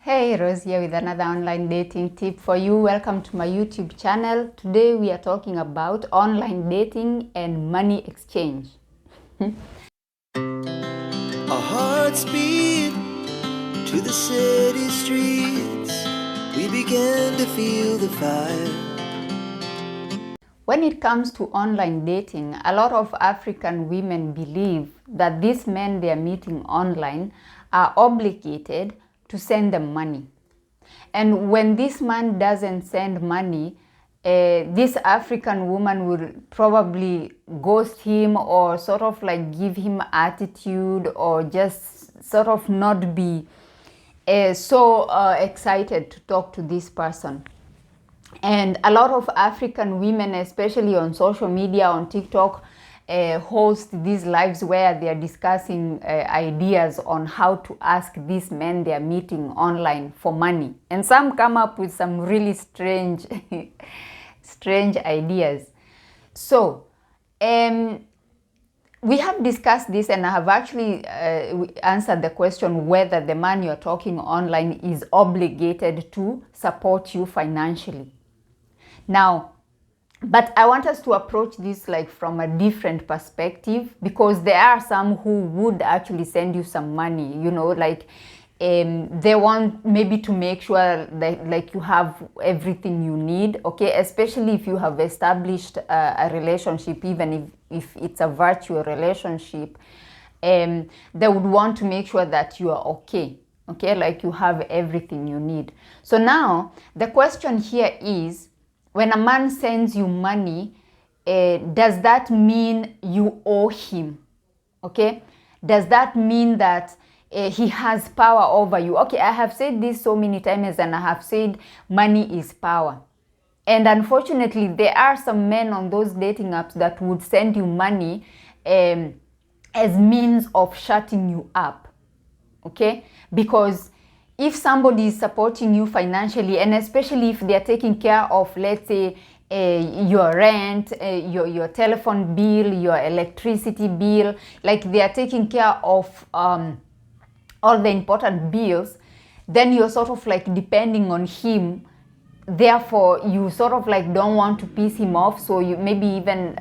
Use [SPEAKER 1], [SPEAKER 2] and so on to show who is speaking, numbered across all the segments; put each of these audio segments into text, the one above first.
[SPEAKER 1] Hey, Rose here with another online dating tip for you. Welcome to my YouTube channel. Today we are talking about online dating and money exchange.
[SPEAKER 2] Our hearts beat to the city streets. We began to feel the fire.
[SPEAKER 1] When it comes to online dating, a lot of African women believe that these men they are meeting online are obligated to send them money. And when this man doesn't send money, this African woman will probably ghost him or sort of like give him attitude or just sort of not be so excited to talk to this person. And a lot of African women, especially on social media, on TikTok, host these lives where they are discussing ideas on how to ask these men they are meeting online for money. And some come up with some really strange, strange ideas. So, we have discussed this and I have actually answered the question whether the man you're talking online is obligated to support you financially. Now, but I want us to approach this like from a different perspective, because there are some who would actually send you some money, you know, like they want maybe to make sure that like you have everything you need, okay, especially if you have established a relationship, even if it's a virtual relationship, they would want to make sure that you are okay, like you have everything you need. So now the question here is, when a man sends you money, does that mean you owe him? Okay? Does that mean that he has power over you? Okay, I have said this so many times and I have said money is power. And unfortunately, there are some men on those dating apps that would send you money as means of shutting you up. Okay? Because if somebody is supporting you financially, and especially if they are taking care of, let's say, your rent, your telephone bill, your electricity bill, like they are taking care of all the important bills, then you're sort of like depending on him. Therefore, you sort of like don't want to piss him off. So you maybe even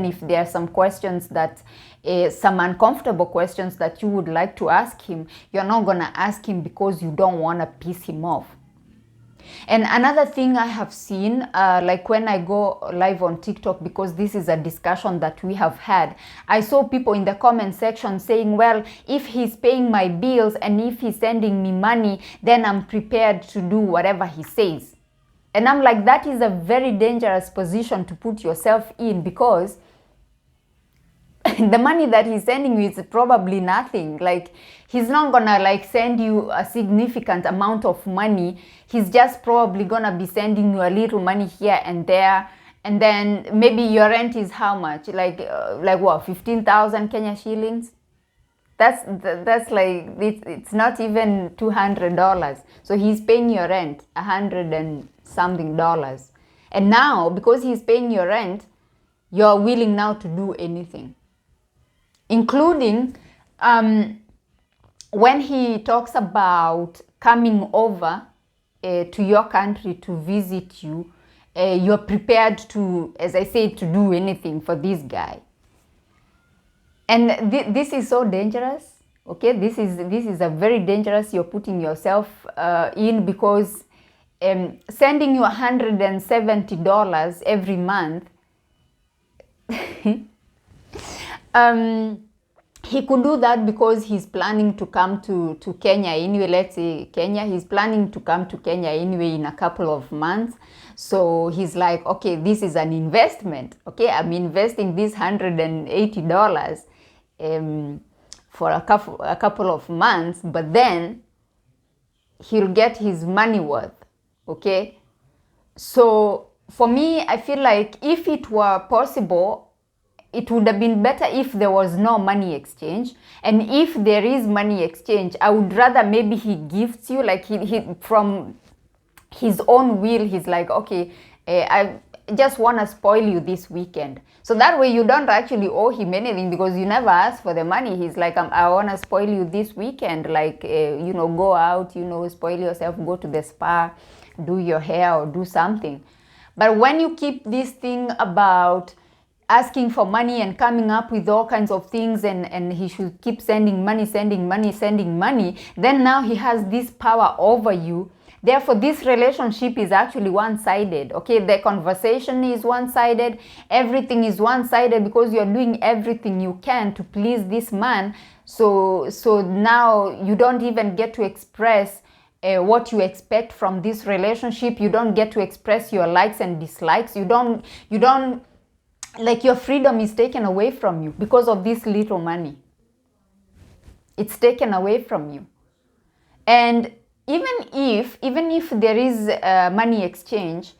[SPEAKER 1] if there are some questions that some uncomfortable questions that you would like to ask him, you're not gonna ask him because you don't want to piss him off. And another thing I have seen, like when I go live on TikTok, because this is a discussion that we have had, I saw people in the comment section saying, well, if he's paying my bills and if he's sending me money, then I'm prepared to do whatever he says. And I'm like, that is a very dangerous position to put yourself in, because the money that he's sending you is probably nothing. Like, he's not gonna like send you a significant amount of money. He's just probably gonna be sending you a little money here and there. And then maybe your rent is how much? Like what, 15,000 Kenya shillings? That's like, it's not even $200. So he's paying your rent $100 and something dollars. And now, because he's paying your rent, you're willing now to do anything, including when he talks about coming over to your country to visit you, you're prepared to, as I said, to do anything for this guy. And this is so dangerous. Okay, this is a very dangerous, you're putting yourself in, because sending you $170 every month, he could do that because he's planning to come to Kenya anyway. Let's say Kenya, he's planning to come to Kenya anyway in a couple of months. So he's like, okay, this is an investment. Okay, I'm investing this $180 for a couple of months, but then he'll get his money worth. Okay, so for me, I feel like if it were possible, it would have been better if there was no money exchange. And if there is money exchange, I would rather maybe he gifts you, like he from his own will, he's like, okay, just want to spoil you this weekend. So that way you don't actually owe him anything, because you never asked for the money. He's like, I want to spoil you this weekend, like, go out, spoil yourself, go to the spa, do your hair or do something. But when you keep this thing about asking for money and coming up with all kinds of things, and he should keep sending money, then now he has this power over you. Therefore, this relationship is actually one-sided, okay? The conversation is one-sided, everything is one-sided, because you're doing everything you can to please this man. So now you don't even get to express what you expect from this relationship. You don't get to express your likes and dislikes. You don't, like, your freedom is taken away from you because of this little money. It's taken away from you. And even if there is money exchange,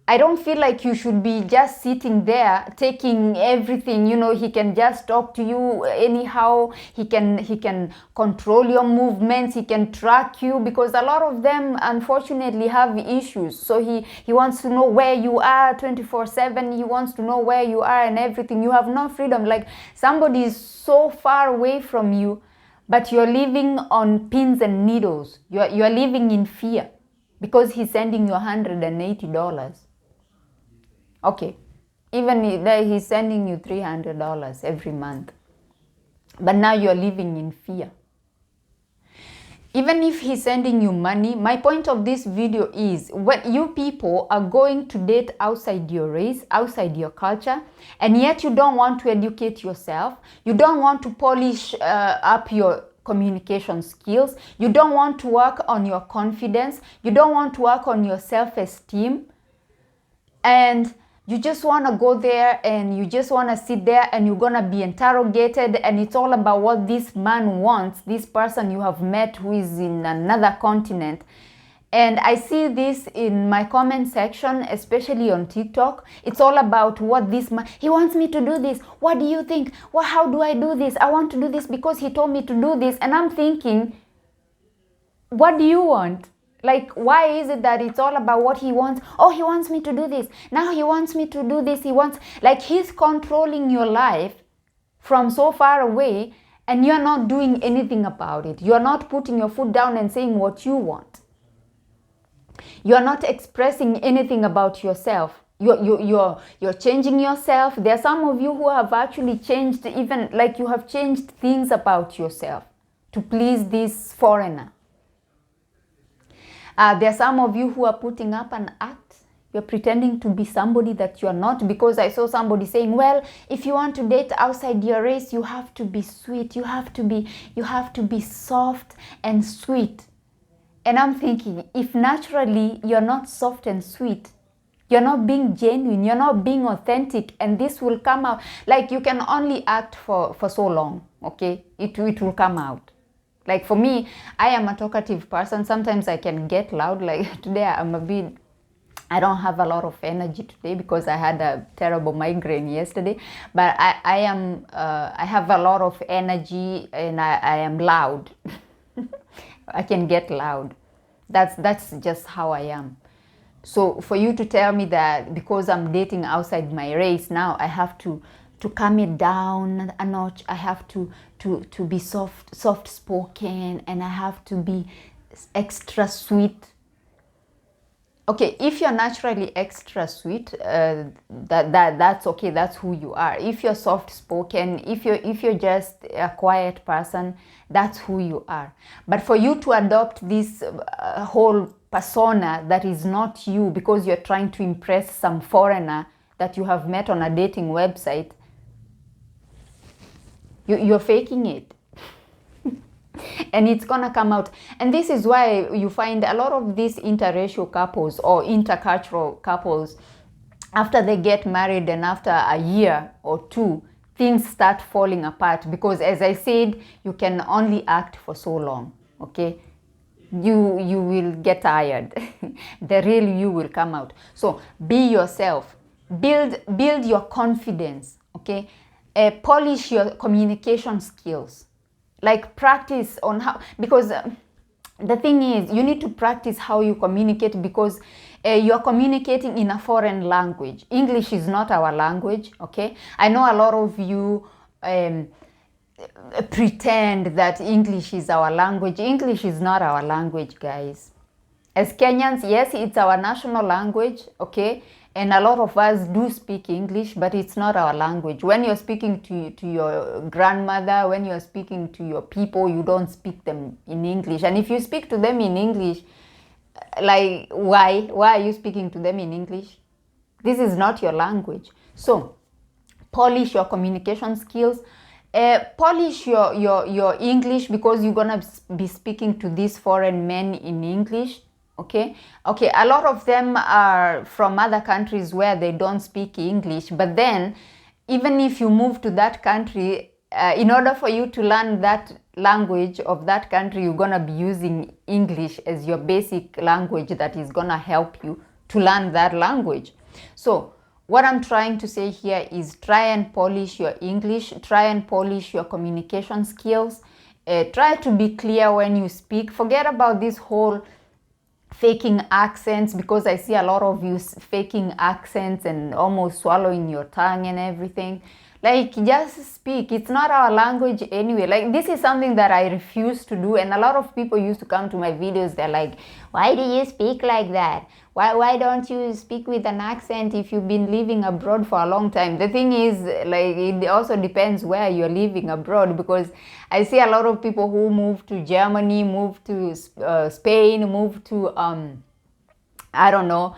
[SPEAKER 1] I don't feel like you should be just sitting there taking everything. He can just talk to you anyhow. He can control your movements. He can track you, because a lot of them unfortunately have issues. So he wants to know where you are 24/7. He wants to know where you are and everything. You have no freedom. Like, somebody is so far away from you, but you're living on pins and needles. You're living in fear because he's sending you $180. Okay, even he's sending you $300 every month. But now you're living in fear. Even if he's sending you money, my point of this video is, when you people are going to date outside your race, outside your culture, and yet you don't want to educate yourself, you don't want to polish up your communication skills, you don't want to work on your confidence, you don't want to work on your self-esteem, and you just want to go there and you just want to sit there and you're going to be interrogated, and it's all about what this man wants, this person you have met who is in another continent. And I see this in my comment section, especially on TikTok. It's all about what this man, he wants me to do this. What do you think? Well, how do I do this? I want to do this because he told me to do this. And I'm thinking, what do you want? Like, why is it that it's all about what he wants? Oh, he wants me to do this. Now he wants me to do this. Like, he's controlling your life from so far away, and you're not doing anything about it. You're not putting your foot down and saying what you want. You're not expressing anything about yourself. You're changing yourself. There are some of you who have actually changed, even like you have changed things about yourself to please this foreigner. There are some of you who are putting up an act. You're pretending to be somebody that you're not, because I saw somebody saying, well, if you want to date outside your race, you have to be sweet. You have to be soft and sweet. And I'm thinking, if naturally you're not soft and sweet, you're not being genuine, you're not being authentic, and this will come out. Like, you can only act for so long, okay? It will come out. Like, for me, I am a talkative person. Sometimes I can get loud. Like, today I don't have a lot of energy today because I had a terrible migraine yesterday. But I have a lot of energy, and I am loud. I can get loud. That's just how I am. So for you to tell me that because I'm dating outside my race, now I have to calm it down a notch, I have to be soft spoken, and I have to be extra sweet. Okay, if you're naturally extra sweet, that's okay, that's who you are. If you're soft spoken, if you're just a quiet person, that's who you are. But for you to adopt this whole persona that is not you, because you're trying to impress some foreigner that you have met on a dating website, you're faking it. And it's gonna come out. And this is why you find a lot of these interracial couples or intercultural couples, after they get married and after a year or two, things start falling apart, because, as I said, you can only act for so long, okay? You will get tired. The real you will come out. So be yourself. Build your confidence, okay? Polish your communication skills. Like, practice on how, because the thing is, you need to practice how you communicate, because You are communicating in a foreign language. English is not our language, okay? I know a lot of you pretend that English is our language. English is not our language, guys. As Kenyans, yes, it's our national language, okay? And a lot of us do speak English, but it's not our language. When you're speaking to your grandmother, when you're speaking to your people, you don't speak them in English. And if you speak to them in English, like, why are you speaking to them in English? This is not your language. So polish your communication skills. Polish your English, because you're gonna be speaking to these foreign men in English. Okay, a lot of them are from other countries where they don't speak English, but then even if you move to that country, in order for you to learn that language of that country, you're gonna be using English as your basic language that is gonna help you to learn that language. So what I'm trying to say here is try and polish your English, try and polish your communication skills, try to be clear when you speak. Forget about this whole faking accents, because I see a lot of you faking accents and almost swallowing your tongue and everything. Like, just speak. It's not our language anyway. Like, this is something that I refuse to do, and a lot of people used to come to my videos, they're like, why do you speak like that? Why don't you speak with an accent if you've been living abroad for a long time? The thing is, like, it also depends where you're living abroad, because I see a lot of people who move to Germany, move to Spain, move to, I don't know,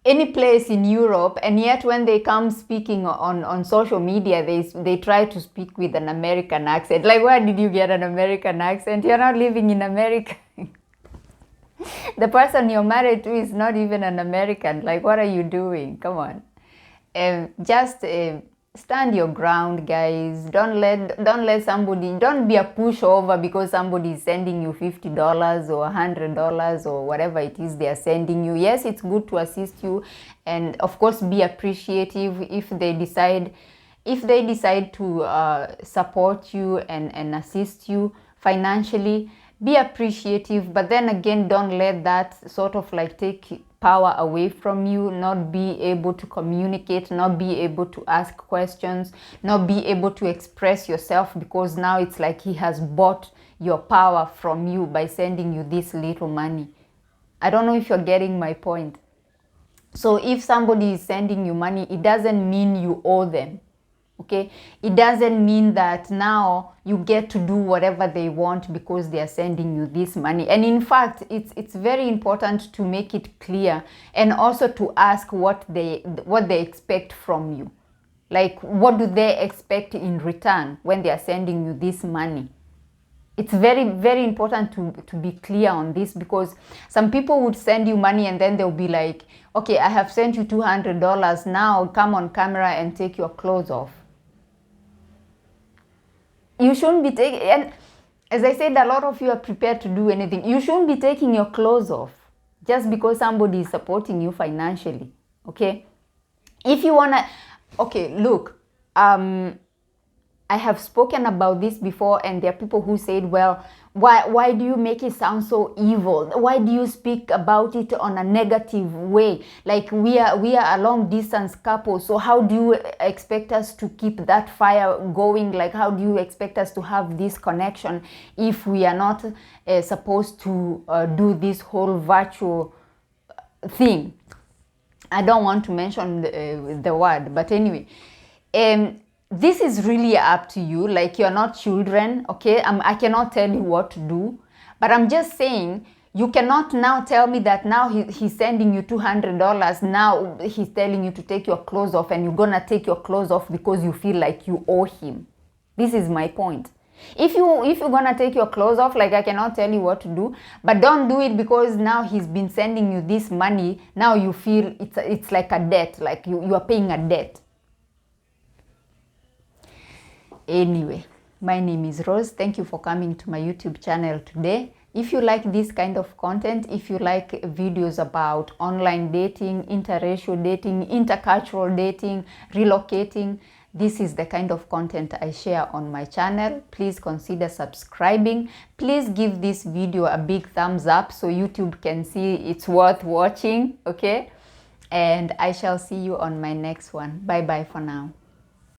[SPEAKER 1] any place in Europe, and yet when they come speaking on social media, they try to speak with an American accent. Like, where did you get an American accent? You're not living in America. The person you're married to is not even an American. Like, what are you doing? Come on. Just stand your ground, guys. Don't let somebody, don't be a pushover because somebody is sending you $50 or $100 or whatever it is they are sending you. Yes, it's good to assist you, and of course be appreciative if they decide to support you and assist you financially. Be appreciative, but then again, don't let that sort of like take power away from you, not be able to communicate, not be able to ask questions, not be able to express yourself, because now it's like he has bought your power from you by sending you this little money. I don't know if you're getting my point. So if somebody is sending you money, it doesn't mean you owe them. Okay, it doesn't mean that now you get to do whatever they want because they are sending you this money. And in fact, it's very important to make it clear, and also to ask what they expect from you. Like, what do they expect in return when they are sending you this money? It's very, very important to be clear on this, because some people would send you money and then they'll be like, okay, I have sent you $200, now come on camera and take your clothes off. You shouldn't be taking, and as I said, a lot of you are prepared to do anything. You shouldn't be taking your clothes off just because somebody is supporting you financially, okay? If you wanna, okay, look, I have spoken about this before, and there are people who said, well, why do you make it sound so evil? Why do you speak about it on a negative way? Like, we are a long distance couple, so how do you expect us to keep that fire going? Like, how do you expect us to have this connection if we are not supposed to do this whole virtual thing? I don't want to mention the word, but anyway, this is really up to you. Like, you're not children, okay? I cannot tell you what to do, but I'm just saying, you cannot now tell me that now he's sending you $200, now he's telling you to take your clothes off, and you're gonna take your clothes off because you feel like you owe him. This is my point. If you're gonna take your clothes off, like, I cannot tell you what to do, but don't do it because now he's been sending you this money. Now you feel it's like a debt, like you are paying a debt. Anyway, my name is Rose. Thank you for coming to my YouTube channel today. If you like this kind of content, if you like videos about online dating, interracial dating, intercultural dating, relocating, this is the kind of content I share on my channel. Please consider subscribing. Please give this video a big thumbs up so YouTube can see it's worth watching, okay? And I shall see you on my next one. Bye bye for now.